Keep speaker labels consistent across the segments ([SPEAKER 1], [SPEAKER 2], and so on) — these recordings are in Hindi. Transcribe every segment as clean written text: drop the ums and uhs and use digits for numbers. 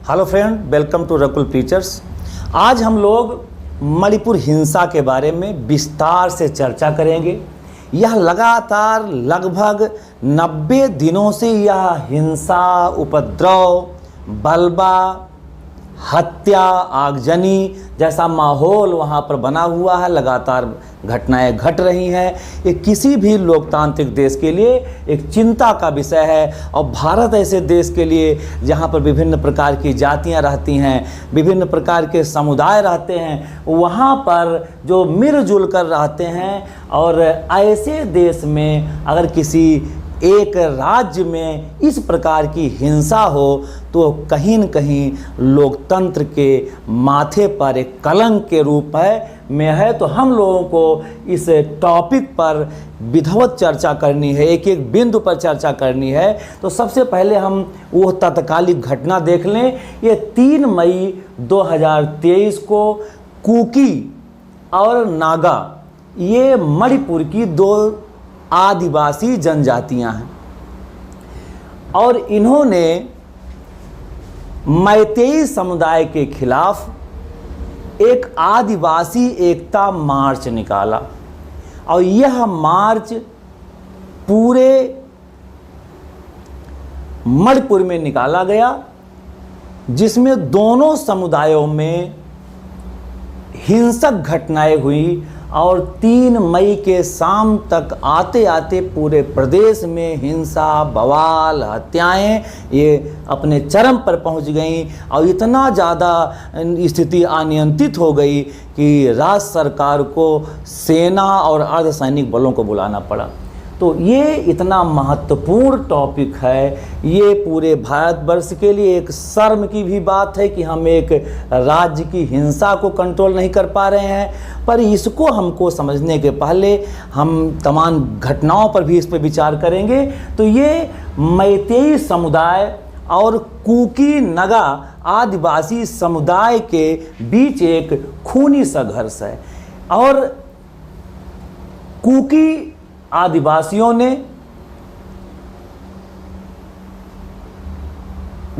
[SPEAKER 1] Hello friend, welcome to Rakul preachers. आज हम लोग मणिपुर हिंसा के बारे में विस्तार से चर्चा करेंगे। यह लगातार लगभग 90 दिनों से यह हिंसा, उपद्रव, बलवा, हत्या, आगजनी जैसा माहौल वहाँ पर बना हुआ है। लगातार घटनाएं घट रही हैं। ये किसी भी लोकतांत्रिक देश के लिए एक चिंता का विषय है, और भारत ऐसे देश के लिए जहाँ पर विभिन्न प्रकार की जातियाँ रहती हैं, विभिन्न प्रकार के समुदाय रहते हैं, वहाँ पर जो मिलजुल कर रहते हैं। और ऐसे देश में अगर किसी एक राज्य में इस प्रकार की हिंसा हो तो कहीं न कहीं लोकतंत्र के माथे पर एक कलंक के रूप में है। तो हम लोगों को इस टॉपिक पर विधिवत चर्चा करनी है, एक एक बिंदु पर चर्चा करनी है। तो सबसे पहले हम वो तत्कालिक घटना देख लें। ये 3 मई 2023 को कुकी और नागा, ये मणिपुर की 2 आदिवासी जनजातियां हैं, और इन्होंने मैतेई समुदाय के खिलाफ एक आदिवासी एकता मार्च निकाला। और यह मार्च पूरे मणिपुर में निकाला गया, जिसमें दोनों समुदायों में हिंसक घटनाएं हुई। और 3 मई के शाम तक आते आते पूरे प्रदेश में हिंसा, बवाल, हत्याएं ये अपने चरम पर पहुंच गईं। और इतना ज़्यादा स्थिति अनियंत्रित हो गई कि राज्य सरकार को सेना और अर्धसैनिक बलों को बुलाना पड़ा। तो ये इतना महत्वपूर्ण टॉपिक है। ये पूरे भारतवर्ष के लिए एक शर्म की भी बात है कि हम एक राज्य की हिंसा को कंट्रोल नहीं कर पा रहे हैं। पर इसको हमको समझने के पहले हम तमाम घटनाओं पर भी इस पर विचार करेंगे। तो ये मैतेई समुदाय और कुकी नगा आदिवासी समुदाय के बीच एक खूनी संघर्ष है। और कुकी आदिवासियों ने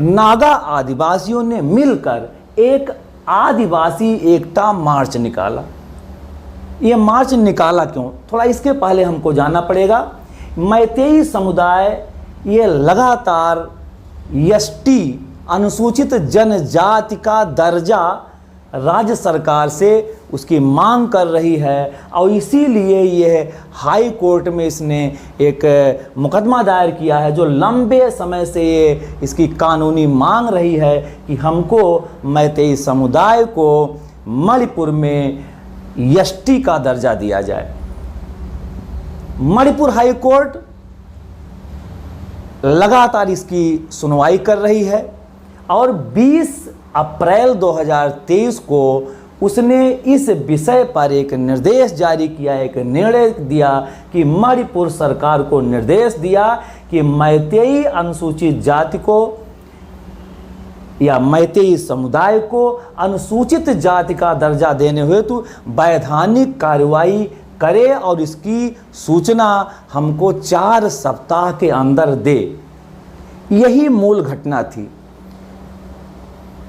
[SPEAKER 1] नागा आदिवासियों ने मिलकर एक आदिवासी एकता मार्च निकाला। ये मार्च निकाला क्यों, थोड़ा इसके पहले हमको जानना पड़ेगा। मैतेई समुदाय ये लगातार एसटी अनुसूचित जनजाति का दर्जा राज्य सरकार से उसकी मांग कर रही है। और इसीलिए ये हाई कोर्ट में इसने एक मुकदमा दायर किया है, जो लंबे समय से ये इसकी कानूनी मांग रही है कि हमको मैतेई समुदाय को मणिपुर में एसटी का दर्जा दिया जाए। मणिपुर हाई कोर्ट लगातार इसकी सुनवाई कर रही है, और 20 अप्रैल 2023 को उसने इस विषय पर एक निर्देश जारी किया, एक निर्णय दिया कि मणिपुर सरकार को निर्देश दिया कि मैतेई अनुसूचित जाति को या मैतेई समुदाय को अनुसूचित जाति का दर्जा देने हेतु वैधानिक कार्रवाई करे, और इसकी सूचना हमको 4 सप्ताह के अंदर दे। यही मूल घटना थी।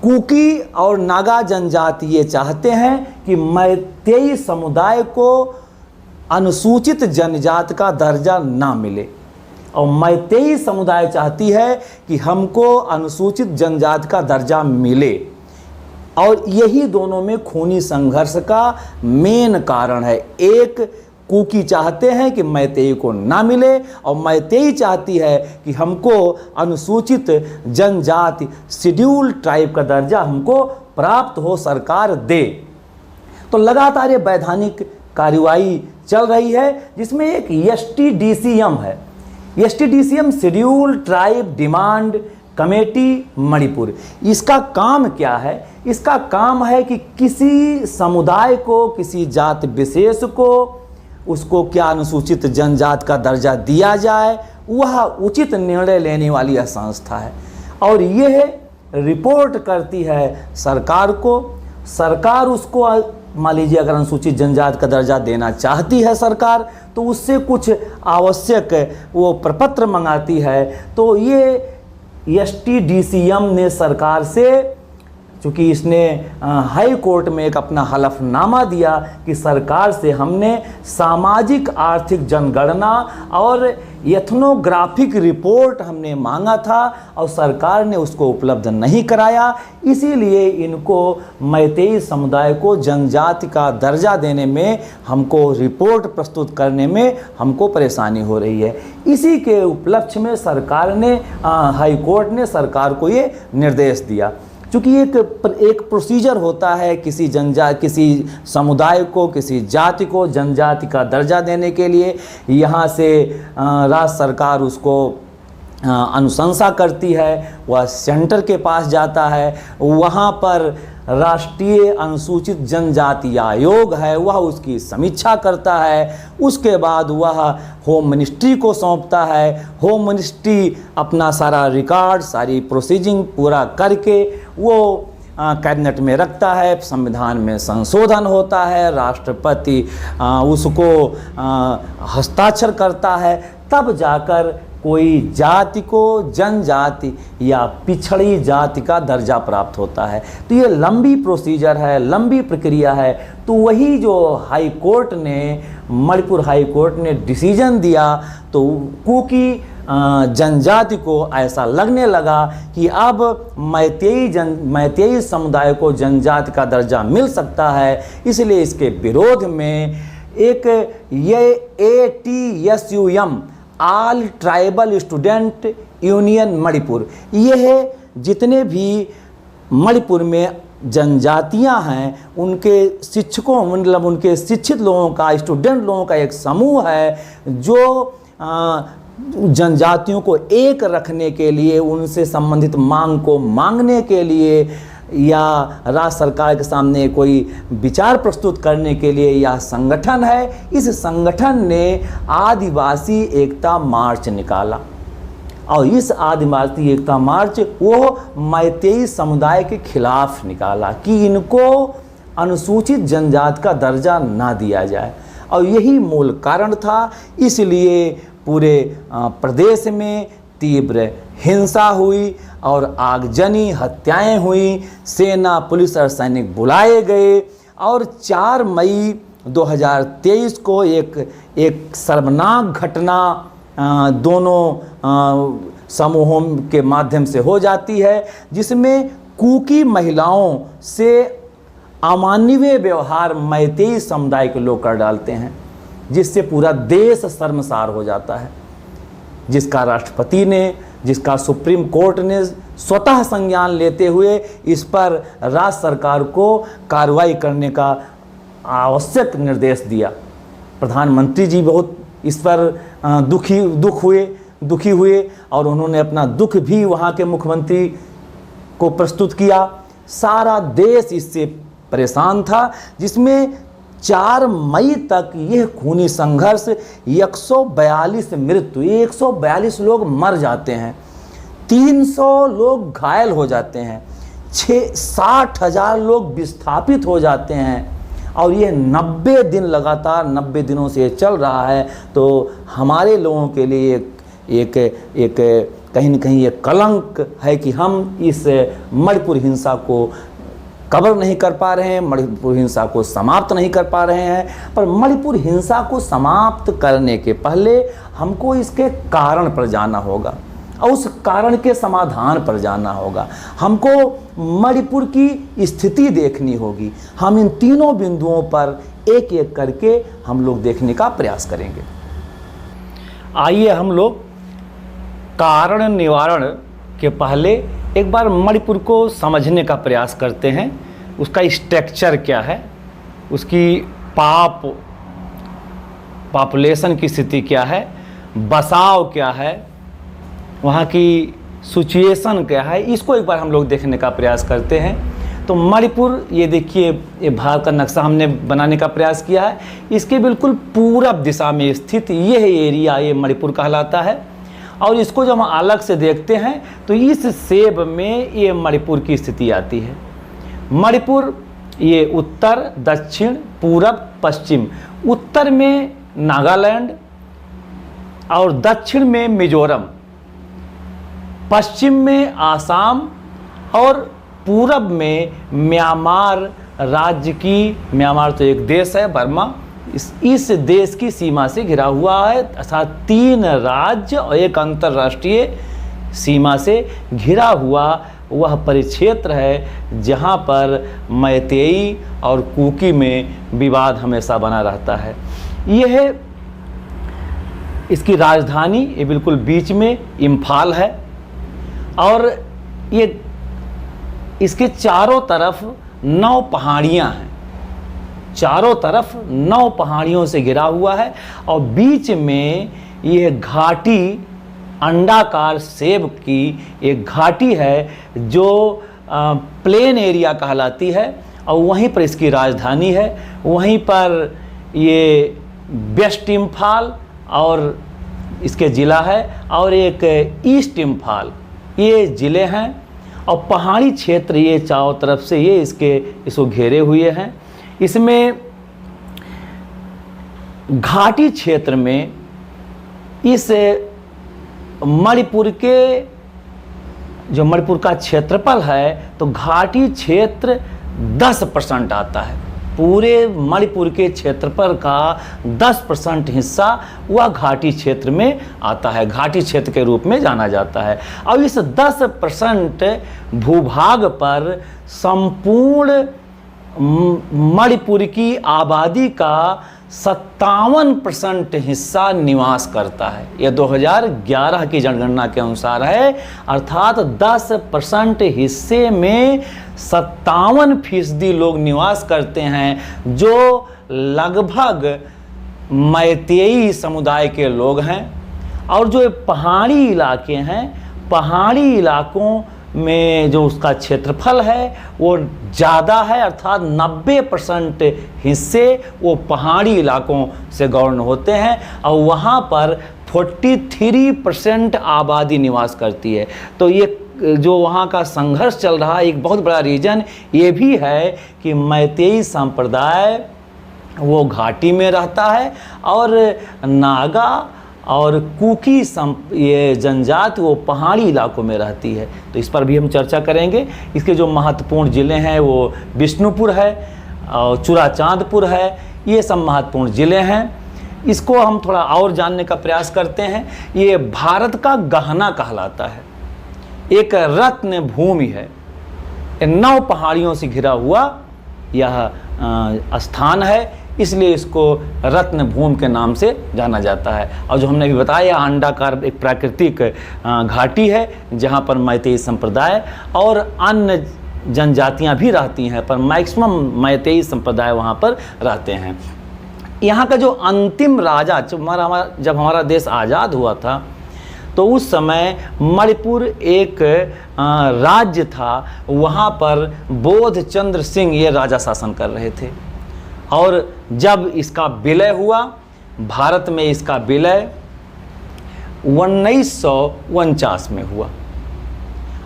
[SPEAKER 1] कुकी और नागा जनजाति ये चाहते हैं कि मैतेई समुदाय को अनुसूचित जनजाति का दर्जा ना मिले, और मैतेई समुदाय चाहती है कि हमको अनुसूचित जनजाति का दर्जा मिले। और यही दोनों में खूनी संघर्ष का मेन कारण है। एक कुकी चाहते हैं कि मैतेई को ना मिले, और मैतेई चाहती है कि हमको अनुसूचित जनजाति शेड्यूल ट्राइब का दर्जा हमको प्राप्त हो, सरकार दे। तो लगातार ये वैधानिक कार्रवाई चल रही है, जिसमें एक एसटीडीसीएम है। STDCM schedule tribe demand committee Manipur. इसका काम क्या है? इसका काम है कि किसी समुदाय को, किसी जाति विशेष को, उसको क्या अनुसूचित जनजाति का दर्जा दिया जाए, वह उचित निर्णय लेने वाली यह संस्था है। और यह रिपोर्ट करती है सरकार को। सरकार उसको, मान लीजिए अगर अनुसूचित जनजाति का दर्जा देना चाहती है सरकार, तो उससे कुछ आवश्यक वो प्रपत्र मंगाती है। तो ये STDCM ने सरकार से, चूँकि इसने हाई कोर्ट में एक अपना हलफनामा दिया कि सरकार से हमने सामाजिक आर्थिक जनगणना और एथनोग्राफिक रिपोर्ट हमने मांगा था और सरकार ने उसको उपलब्ध नहीं कराया, इसीलिए इनको मैतेई समुदाय को जनजाति का दर्जा देने में, हमको रिपोर्ट प्रस्तुत करने में हमको परेशानी हो रही है। इसी के उपलक्ष्य में सरकार ने, हाई कोर्ट ने सरकार को ये निर्देश दिया। चूँकि एक प्रोसीजर होता है किसी समुदाय को, किसी जाति को जनजाति का दर्जा देने के लिए, यहाँ से राज्य सरकार उसको अनुशंसा करती है, वह सेंटर के पास जाता है, वहाँ पर राष्ट्रीय अनुसूचित जनजाति आयोग है, वह उसकी समीक्षा करता है, उसके बाद वह होम मिनिस्ट्री को सौंपता है। होम मिनिस्ट्री अपना सारा रिकॉर्ड, सारी प्रोसीजिंग पूरा करके वो कैबिनेट में रखता है, संविधान में संशोधन होता है, राष्ट्रपति उसको हस्ताक्षर करता है, तब जाकर कोई जाति को जनजाति या पिछड़ी जाति का दर्जा प्राप्त होता है। तो ये लंबी प्रोसीजर है, लंबी प्रक्रिया है। तो वही जो हाई कोर्ट ने, मणिपुर हाई कोर्ट ने डिसीजन दिया, तो कुकी जनजाति को ऐसा लगने लगा कि अब मैतेई समुदाय को जनजाति का दर्जा मिल सकता है, इसलिए इसके विरोध में एक ये ATSUM, all tribal student union Manipur, यह जितने भी मणिपुर में जनजातियां हैं उनके शिक्षकों, मतलब उनके शिक्षित लोगों का, स्टूडेंट लोगों का एक समूह है जो जनजातियों को एक रखने के लिए, उनसे संबंधित मांग को मांगने के लिए या राज्य सरकार के सामने कोई विचार प्रस्तुत करने के लिए यह संगठन है। इस संगठन ने आदिवासी एकता मार्च निकाला और इस आदिवासी एकता मार्च वो मैतेई समुदाय के खिलाफ निकाला कि इनको अनुसूचित जनजाति का दर्जा ना दिया जाए, और यही मूल कारण था। इसलिए पूरे प्रदेश में तीव्र हिंसा हुई और आगजनी, हत्याएं हुई, सेना, पुलिस और सैनिक बुलाए गए, और 4 मई 2023 को एक शर्मनाक घटना दोनों समूहों के माध्यम से हो जाती है, जिसमें कुकी महिलाओं से अमानवीय व्यवहार मैतेई समुदाय के लोग कर डालते हैं, जिससे पूरा देश शर्मसार हो जाता है, जिसका राष्ट्रपति ने, जिसका सुप्रीम कोर्ट ने स्वतः संज्ञान लेते हुए इस पर राज्य सरकार को कार्रवाई करने का आवश्यक निर्देश दिया। प्रधानमंत्री जी बहुत इस पर दुखी हुए और उन्होंने अपना दुख भी वहाँ के मुख्यमंत्री को प्रस्तुत किया। सारा देश इससे परेशान था, जिसमें 4 मई तक यह खूनी संघर्ष 142 मृत्यु, 142 लोग मर जाते हैं, 300 लोग घायल हो जाते हैं, 60,000 लोग विस्थापित हो जाते हैं, और ये 90 दिन लगातार 90 दिनों से चल रहा है। तो हमारे लोगों के लिए एक कहीं न कहीं एक कलंक है कि हम इस मणिपुर हिंसा को कवर नहीं कर पा रहे हैं, मणिपुर हिंसा को समाप्त नहीं कर पा रहे हैं। पर मणिपुर हिंसा को समाप्त करने के पहले हमको इसके कारण पर जाना होगा और उस कारण के समाधान पर जाना होगा। हमको मणिपुर की स्थिति देखनी होगी। हम इन तीनों बिंदुओं पर एक एक करके हम लोग देखने का प्रयास करेंगे। आइए हम लोग कारण निवारण के पहले एक बार मणिपुर को समझने का प्रयास करते हैं। उसका स्ट्रक्चर क्या है, उसकी पॉपुलेशन की स्थिति क्या है, बसाव क्या है, वहाँ की सिचुएशन क्या है, इसको एक बार हम लोग देखने का प्रयास करते हैं। तो मणिपुर, ये देखिए, ये भारत का नक्शा हमने बनाने का प्रयास किया है। इसके बिल्कुल पूरब दिशा में स्थित यह एरिया ये मणिपुर कहलाता है। और इसको जब हम अलग से देखते हैं तो इस सेब में ये मणिपुर की स्थिति आती है। मणिपुर ये उत्तर, दक्षिण, पूरब, पश्चिम, उत्तर में नागालैंड और दक्षिण में मिजोरम, पश्चिम में आसाम और पूरब में म्यांमार राज्य की, म्यांमार तो एक देश है बर्मा, इस देश की सीमा से घिरा हुआ है, अर्थात 3 राज्य और एक अंतर्राष्ट्रीय सीमा से घिरा हुआ वह परिक्षेत्र है जहाँ पर मैतेई और कुकी में विवाद हमेशा बना रहता है। यह इसकी राजधानी ये बिल्कुल बीच में इम्फाल है और ये इसके चारों तरफ 9 पहाड़ियाँ हैं, चारों तरफ 9 पहाड़ियों से घिरा हुआ है और बीच में ये घाटी, अंडाकार सेब की एक घाटी है जो प्लेन एरिया कहलाती है और वहीं पर इसकी राजधानी है। वहीं पर ये वेस्ट इम्फाल और इसके ज़िला है और एक ईस्ट इम्फाल, ये ज़िले हैं और पहाड़ी क्षेत्र ये चारों तरफ से ये इसको घेरे हुए हैं। इसमें घाटी क्षेत्र में इस मणिपुर का क्षेत्रफल है तो घाटी क्षेत्र 10% आता है। पूरे मणिपुर के क्षेत्रफल का 10% हिस्सा वह घाटी क्षेत्र में आता है, घाटी क्षेत्र के रूप में जाना जाता है। और इस 10% भूभाग पर संपूर्ण मणिपुर की आबादी का 57% हिस्सा निवास करता है। यह 2011 की जनगणना के अनुसार है, अर्थात 10% हिस्से में 57% लोग निवास करते हैं जो लगभग मैतेई समुदाय के लोग हैं। और जो पहाड़ी इलाके हैं, पहाड़ी इलाकों में जो उसका क्षेत्रफल है वो ज़्यादा है, अर्थात 90% हिस्से वो पहाड़ी इलाकों से गवर्न होते हैं और वहाँ पर 43% आबादी निवास करती है। तो ये जो वहाँ का संघर्ष चल रहा है, एक बहुत बड़ा रीज़न ये भी है कि मैतेई संप्रदाय वो घाटी में रहता है और नागा और कुकी ये जनजाति वो पहाड़ी इलाकों में रहती है। तो इस पर भी हम चर्चा करेंगे। इसके जो महत्वपूर्ण ज़िले हैं वो बिष्णुपुर है और चुराचांदपुर है, ये सब महत्वपूर्ण ज़िले हैं। इसको हम थोड़ा और जानने का प्रयास करते हैं। ये भारत का गहना कहलाता है, एक रत्न भूमि है। 9 पहाड़ियों से घिरा हुआ यह स्थान है, इसलिए इसको रत्न भूमि के नाम से जाना जाता है। और जो हमने अभी बताया, अंडाकार एक प्राकृतिक घाटी है जहाँ पर मैतेई संप्रदाय और अन्य जनजातियाँ भी रहती हैं, पर मैक्सिमम मैतेई संप्रदाय वहाँ पर रहते हैं। यहाँ का जो अंतिम राजा, जब हमारा देश आज़ाद हुआ था तो उस समय मणिपुर एक राज्य था, वहाँ पर बोधचंद्र सिंह ये राजा शासन कर रहे थे। और जब इसका विलय हुआ, भारत में इसका विलय 1949 में हुआ।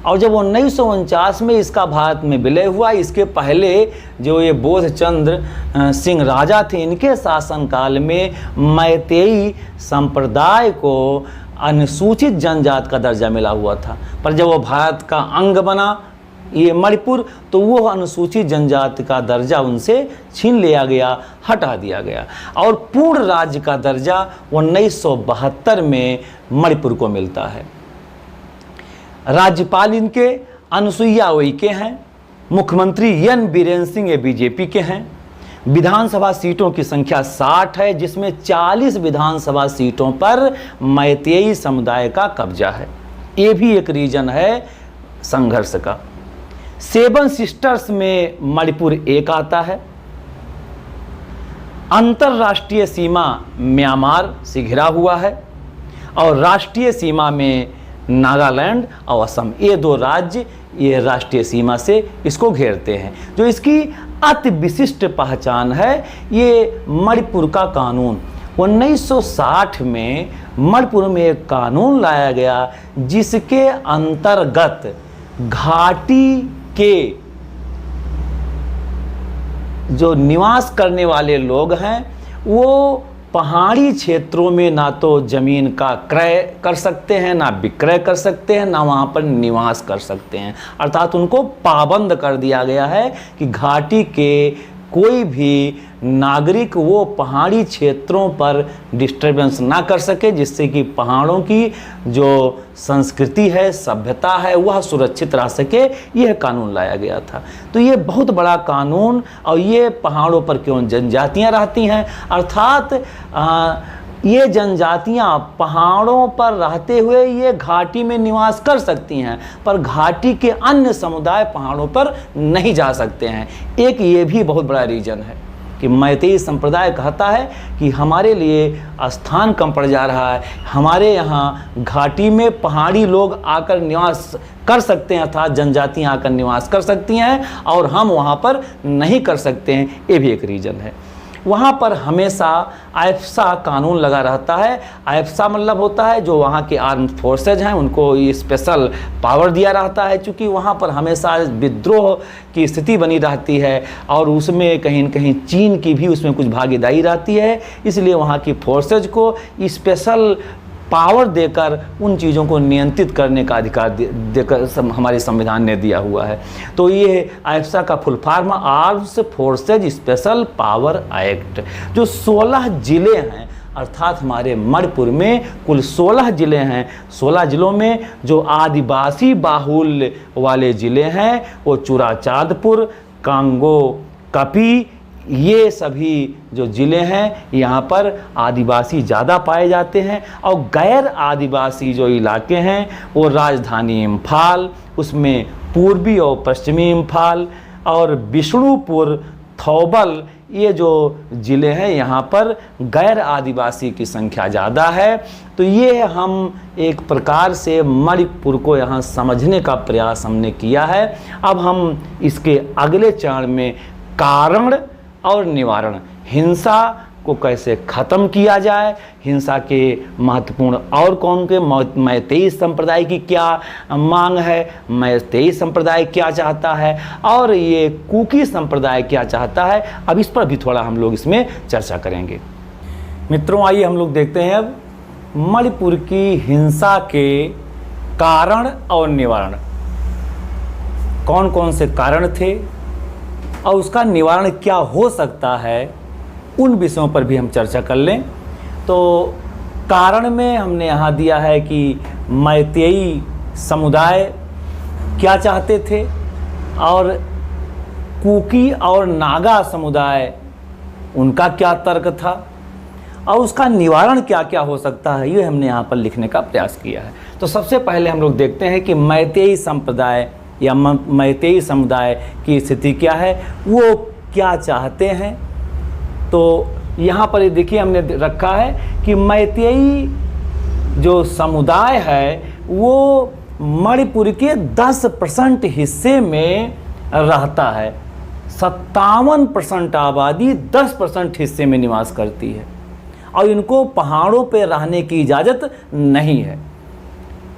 [SPEAKER 1] और जब 1949 में इसका भारत में विलय हुआ, इसके पहले जो ये बोधचंद्र सिंह राजा थे, इनके शासनकाल में मैतेई संप्रदाय को अनुसूचित जनजाति का दर्जा मिला हुआ था। पर जब वो भारत का अंग बना ये मणिपुर, तो वो अनुसूचित जनजाति का दर्जा उनसे छीन लिया गया, हटा दिया गया और पूर्ण राज्य का दर्जा 1972 में मणिपुर को मिलता है। राज्यपाल इनके अनुसुईया उइके हैं, मुख्यमंत्री एन बीरेन सिंह ये बीजेपी के हैं। विधानसभा सीटों की संख्या 60 है, जिसमें 40 विधानसभा सीटों पर मैतेई समुदाय का कब्जा है। ये भी एक रीजन है संघर्ष का। 7 सिस्टर्स में मणिपुर एक आता है। अंतर्राष्ट्रीय सीमा म्यांमार से घिरा हुआ है और राष्ट्रीय सीमा में नागालैंड और असम, ये 2 राज्य ये राष्ट्रीय सीमा से इसको घेरते हैं। जो इसकी अति विशिष्ट पहचान है ये मणिपुर का कानून। 1960 में मणिपुर में एक कानून लाया गया जिसके अंतर्गत घाटी के जो निवास करने वाले लोग हैं वो पहाड़ी क्षेत्रों में ना तो ज़मीन का क्रय कर सकते हैं, ना विक्रय कर सकते हैं, ना वहाँ पर निवास कर सकते हैं। अर्थात उनको पाबंद कर दिया गया है कि घाटी के कोई भी नागरिक वो पहाड़ी क्षेत्रों पर डिस्टर्बेंस ना कर सके, जिससे कि पहाड़ों की जो संस्कृति है, सभ्यता है, वह सुरक्षित रह सके। यह कानून लाया गया था। तो ये बहुत बड़ा कानून, और ये पहाड़ों पर क्यों जनजातियां रहती हैं, अर्थात ये जनजातियां पहाड़ों पर रहते हुए ये घाटी में निवास कर सकती हैं, पर घाटी के अन्य समुदाय पहाड़ों पर नहीं जा सकते हैं। एक ये भी बहुत बड़ा रीज़न है कि मैतेई संप्रदाय कहता है कि हमारे लिए स्थान कम पड़ जा रहा है, हमारे यहाँ घाटी में पहाड़ी लोग आकर निवास कर सकते हैं, अर्थात जनजातियाँ आकर निवास कर सकती हैं और हम वहाँ पर नहीं कर सकते हैं। ये भी एक रीज़न है। वहाँ पर हमेशा आइफ्सा कानून लगा रहता है। आइफ्सा मतलब होता है जो वहाँ के आर्म्ड फोर्सेज हैं, उनको ये स्पेशल पावर दिया रहता है, क्योंकि वहाँ पर हमेशा विद्रोह की स्थिति बनी रहती है और उसमें कहीं न कहीं चीन की भी उसमें कुछ भागीदारी रहती है। इसलिए वहाँ की फोर्सेज को स्पेशल पावर देकर उन चीज़ों को नियंत्रित करने का अधिकार देकर हमारे संविधान ने दिया हुआ है। तो ये आइफ्सा का full form arms forces special power act, जो 16 ज़िले हैं, अर्थात हमारे मणिपुर में कुल 16 ज़िले हैं। 16 ज़िलों में जो आदिवासी बाहुल्य वाले ज़िले हैं वो चुराचांदपुर, कांगो, कपी, ये सभी जो ज़िले हैं यहाँ पर आदिवासी ज़्यादा पाए जाते हैं। और गैर आदिवासी जो इलाके हैं वो राजधानी इम्फाल, उसमें पूर्वी और पश्चिमी इम्फाल और विष्णुपुर, थौबल, ये जो ज़िले हैं यहाँ पर गैर आदिवासी की संख्या ज़्यादा है। तो ये हम एक प्रकार से मणिपुर को यहाँ समझने का प्रयास हमने किया है। अब हम इसके अगले चरण में कारण और निवारण, हिंसा को कैसे ख़त्म किया जाए, हिंसा के महत्वपूर्ण और कौन के, मैतेई संप्रदाय की क्या मांग है, मैतेई संप्रदाय क्या चाहता है और ये कुकी संप्रदाय क्या चाहता है, अब इस पर भी थोड़ा हम लोग इसमें चर्चा करेंगे। मित्रों, आइए हम लोग देखते हैं अब मणिपुर की हिंसा के कारण और निवारण। कौन कौन से कारण थे और उसका निवारण क्या हो सकता है, उन विषयों पर भी हम चर्चा कर लें। तो कारण में हमने यहाँ दिया है कि मैतेई समुदाय क्या चाहते थे और कुकी और नागा समुदाय उनका क्या तर्क था और उसका निवारण क्या क्या हो सकता है, ये हमने यहाँ पर लिखने का प्रयास किया है। तो सबसे पहले हम लोग देखते हैं कि मैतेई संप्रदाय या मैतेई समुदाय की स्थिति क्या है, वो क्या चाहते हैं। तो यहाँ पर देखिए हमने रखा है कि मैतेई जो समुदाय है वो मणिपुर के 10% हिस्से में रहता है। 57% आबादी 10% हिस्से में निवास करती है और इनको पहाड़ों पर रहने की इजाज़त नहीं है।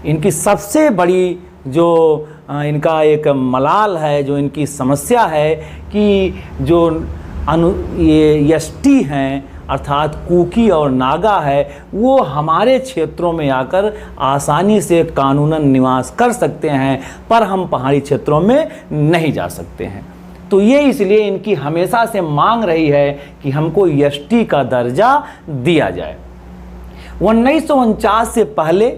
[SPEAKER 1] इनकी सबसे बड़ी जो इनका एक मलाल है, जो इनकी समस्या है कि जो ये एसटी हैं अर्थात कुकी और नागा है, वो हमारे क्षेत्रों में आकर आसानी से कानूनन निवास कर सकते हैं, पर हम पहाड़ी क्षेत्रों में नहीं जा सकते हैं। तो ये इसलिए इनकी हमेशा से मांग रही है कि हमको एसटी का दर्जा दिया जाए। 1949 से पहले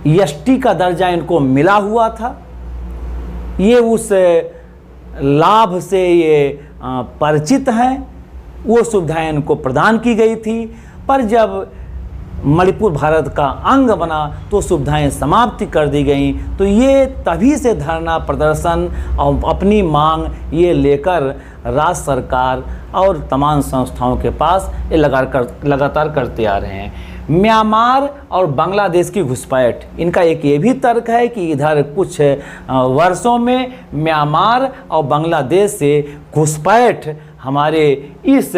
[SPEAKER 1] एसटी का दर्जा इनको मिला हुआ था। ये उस लाभ से ये परिचित हैं, वो सुविधाएं इनको प्रदान की गई थी। पर जब मणिपुर भारत का अंग बना तो सुविधाएं समाप्त कर दी गई। तो ये तभी से धरना प्रदर्शन और अपनी मांग ये लेकर राज्य सरकार और तमाम संस्थाओं के पास ये लगातार करते आ रहे हैं। म्यांमार और बांग्लादेश की घुसपैठ, इनका एक ये भी तर्क है कि इधर कुछ वर्षों में म्यांमार और बांग्लादेश से घुसपैठ हमारे इस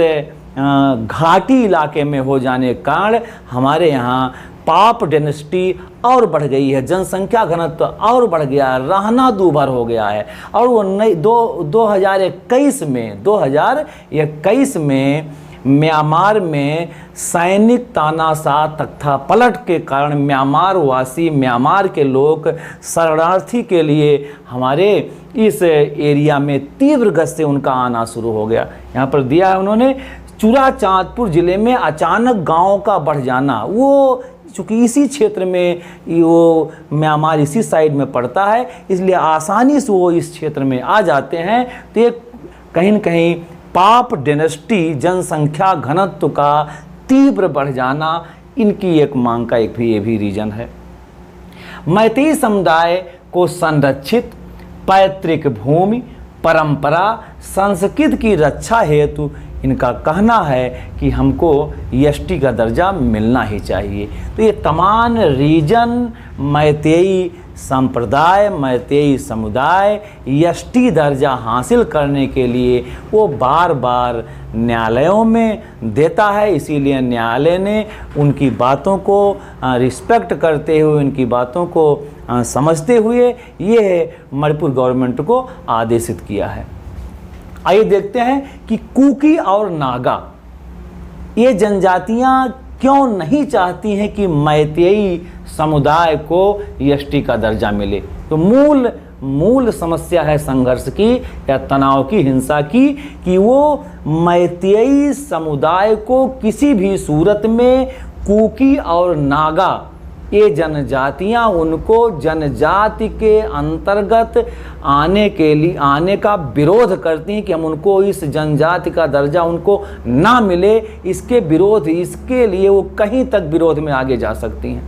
[SPEAKER 1] घाटी इलाके में हो जाने के कारण हमारे यहाँ पाप डेंसिटी और बढ़ गई है, जनसंख्या घनत्व और बढ़ गया है, रहना दूभर हो गया है। और वो 2021 में म्यांमार में सैनिक तानाशाह तख्ता पलट के कारण म्यांमार वासी, म्यांमार के लोग शरणार्थी के लिए हमारे इस एरिया में तीव्र गति से उनका आना शुरू हो गया। यहाँ पर दिया है उन्होंने, चूड़ाचांदपुर ज़िले में अचानक गांव का बढ़ जाना, वो चूँकि इसी क्षेत्र में वो म्यांमार इसी साइड में पड़ता है, इसलिए आसानी से वो इस क्षेत्र में आ जाते हैं। तो ये कहीं न कहीं पाप डायनेस्टी, जनसंख्या घनत्व का तीव्र बढ़ जाना, इनकी एक मांग का ये भी रीजन है। मैतेई समुदाय को संरक्षित पैतृक भूमि, परंपरा, संस्कृति की रक्षा हेतु इनका कहना है कि हमको एसटी का दर्जा मिलना ही चाहिए। तो ये तमाम रीजन मैतेई संप्रदाय, मैतेई समुदाय एसटी दर्जा हासिल करने के लिए वो बार बार न्यायालयों में देता है। इसीलिए न्यायालय ने उनकी बातों को रिस्पेक्ट करते हुए, उनकी बातों को समझते हुए ये मणिपुर गवर्नमेंट को आदेशित किया है। आइए देखते हैं कि कुकी और नागा ये जनजातियां क्यों नहीं चाहती हैं कि मैतेई समुदाय को एसटी का दर्जा मिले। तो मूल समस्या है संघर्ष की या तनाव की, हिंसा की, कि वो मैतेई समुदाय को किसी भी सूरत में कुकी और नागा ये जनजातियां उनको जनजाति के अंतर्गत आने का विरोध करती हैं कि हम उनको इस जनजाति का दर्जा उनको ना मिले। इसके लिए वो कहीं तक विरोध में आगे जा सकती हैं।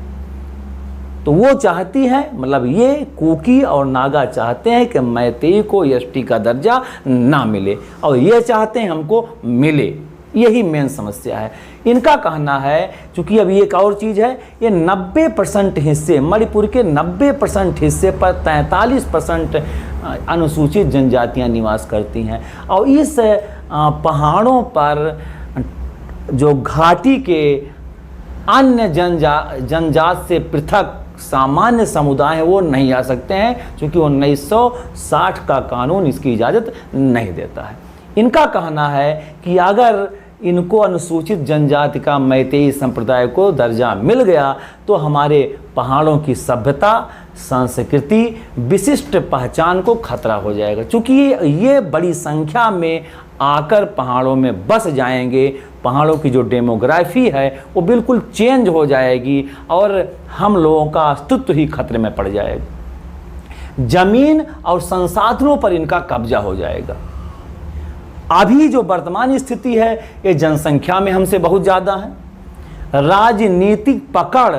[SPEAKER 1] तो वो चाहती है, मतलब ये कुकी और नागा चाहते हैं कि मैतेई को एसटी का दर्जा ना मिले, और ये चाहते हैं हमको मिले। यही मेन समस्या है। इनका कहना है, चूँकि अभी एक और चीज़ है, ये 90% हिस्से, मणिपुर के 90% हिस्से पर 43% अनुसूचित जनजातियां निवास करती हैं, और इस पहाड़ों पर जो घाटी के अन्य जनजात से पृथक सामान्य समुदाय हैं वो नहीं आ सकते हैं, क्योंकि 1960 का कानून इसकी इजाज़त नहीं देता है। इनका कहना है कि अगर इनको अनुसूचित जनजाति का मैतेई संप्रदाय को दर्जा मिल गया तो हमारे पहाड़ों की सभ्यता, संस्कृति, विशिष्ट पहचान को खतरा हो जाएगा। क्योंकि ये बड़ी संख्या में आकर पहाड़ों में बस जाएंगे, पहाड़ों की जो डेमोग्राफी है वो बिल्कुल चेंज हो जाएगी और हम लोगों का अस्तित्व ही खतरे में पड़ जाएगा। जमीन और संसाधनों पर इनका कब्जा हो जाएगा। अभी जो वर्तमान स्थिति है ये जनसंख्या में हमसे बहुत ज़्यादा है। राजनीतिक पकड़,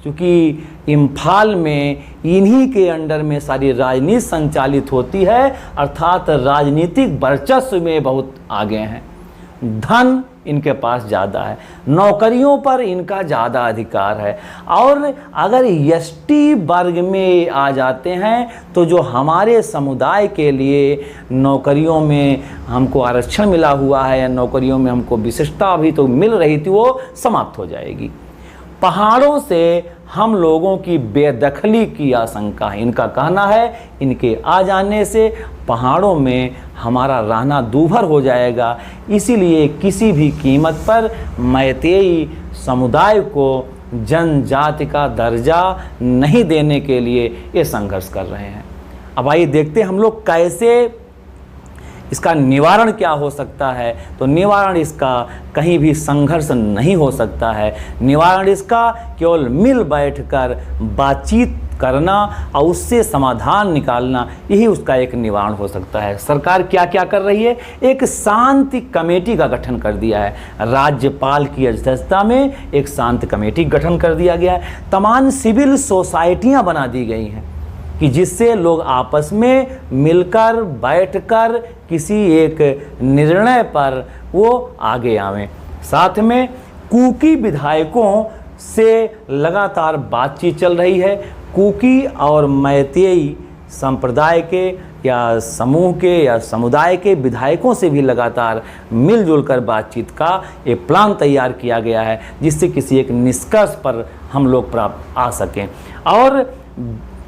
[SPEAKER 1] चूँकि इम्फाल में इन्हीं के अंडर में सारी राजनीति संचालित होती है, अर्थात राजनीतिक वर्चस्व में बहुत आगे हैं। धन इनके पास ज़्यादा है, नौकरियों पर इनका ज़्यादा अधिकार है, और अगर एसटी वर्ग में आ जाते हैं तो जो हमारे समुदाय के लिए नौकरियों में हमको आरक्षण मिला हुआ है या नौकरियों में हमको विशिष्टता अभी तो मिल रही थी वो समाप्त हो जाएगी। पहाड़ों से हम लोगों की बेदखली की आशंका है। इनका कहना है इनके आ जाने से पहाड़ों में हमारा रहना दूभर हो जाएगा, इसीलिए किसी भी कीमत पर मैतेई समुदाय को जनजाति का दर्जा नहीं देने के लिए ये संघर्ष कर रहे हैं। अब आइए देखते हैं हम लोग कैसे इसका निवारण क्या हो सकता है। तो निवारण इसका कहीं भी संघर्ष नहीं हो सकता है। निवारण इसका केवल मिल बैठकर बातचीत करना और उससे समाधान निकालना, यही उसका एक निवारण हो सकता है। सरकार क्या क्या कर रही है, एक शांति कमेटी का गठन कर दिया है। राज्यपाल की अध्यक्षता में एक शांति कमेटी गठन कर दिया गया है। तमाम सिविल सोसाइटियाँ बना दी गई हैं कि जिससे लोग आपस में मिलकर बैठकर किसी एक निर्णय पर वो आगे आवें। साथ में कुकी विधायकों से लगातार बातचीत चल रही है। कुकी और मैतेई संप्रदाय के या समूह के या समुदाय के विधायकों से भी लगातार मिलजुल कर बातचीत का एक प्लान तैयार किया गया है, जिससे किसी एक निष्कर्ष पर हम लोग प्राप्त आ सकें। और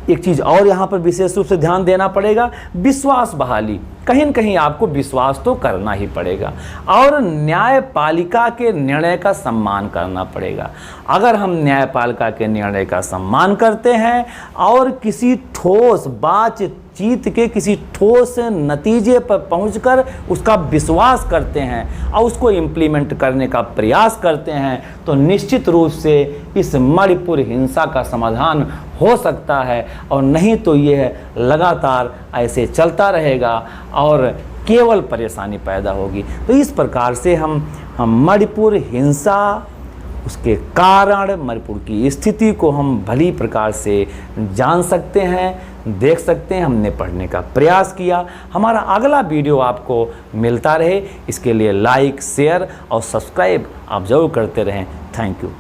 [SPEAKER 1] एक चीज़ और यहाँ पर विशेष रूप से ध्यान देना पड़ेगा, विश्वास बहाली। कहीं न कहीं आपको विश्वास तो करना ही पड़ेगा और न्यायपालिका के निर्णय का सम्मान करना पड़ेगा। अगर हम न्यायपालिका के निर्णय का सम्मान करते हैं और किसी ठोस बातचीत के किसी ठोस नतीजे पर पहुंचकर उसका विश्वास करते हैं और उसको इम्प्लीमेंट करने का प्रयास करते हैं, तो निश्चित रूप से इस मणिपुर हिंसा का समाधान हो सकता है, और नहीं तो यह लगातार ऐसे चलता रहेगा और केवल परेशानी पैदा होगी। तो इस प्रकार से हम मणिपुर हिंसा, उसके कारण, मणिपुर की स्थिति को हम भली प्रकार से जान सकते हैं, देख सकते हैं। हमने पढ़ने का प्रयास किया। हमारा अगला वीडियो आपको मिलता रहे, इसके लिए लाइक, शेयर और सब्सक्राइब आप जरूर करते रहें। Thank you.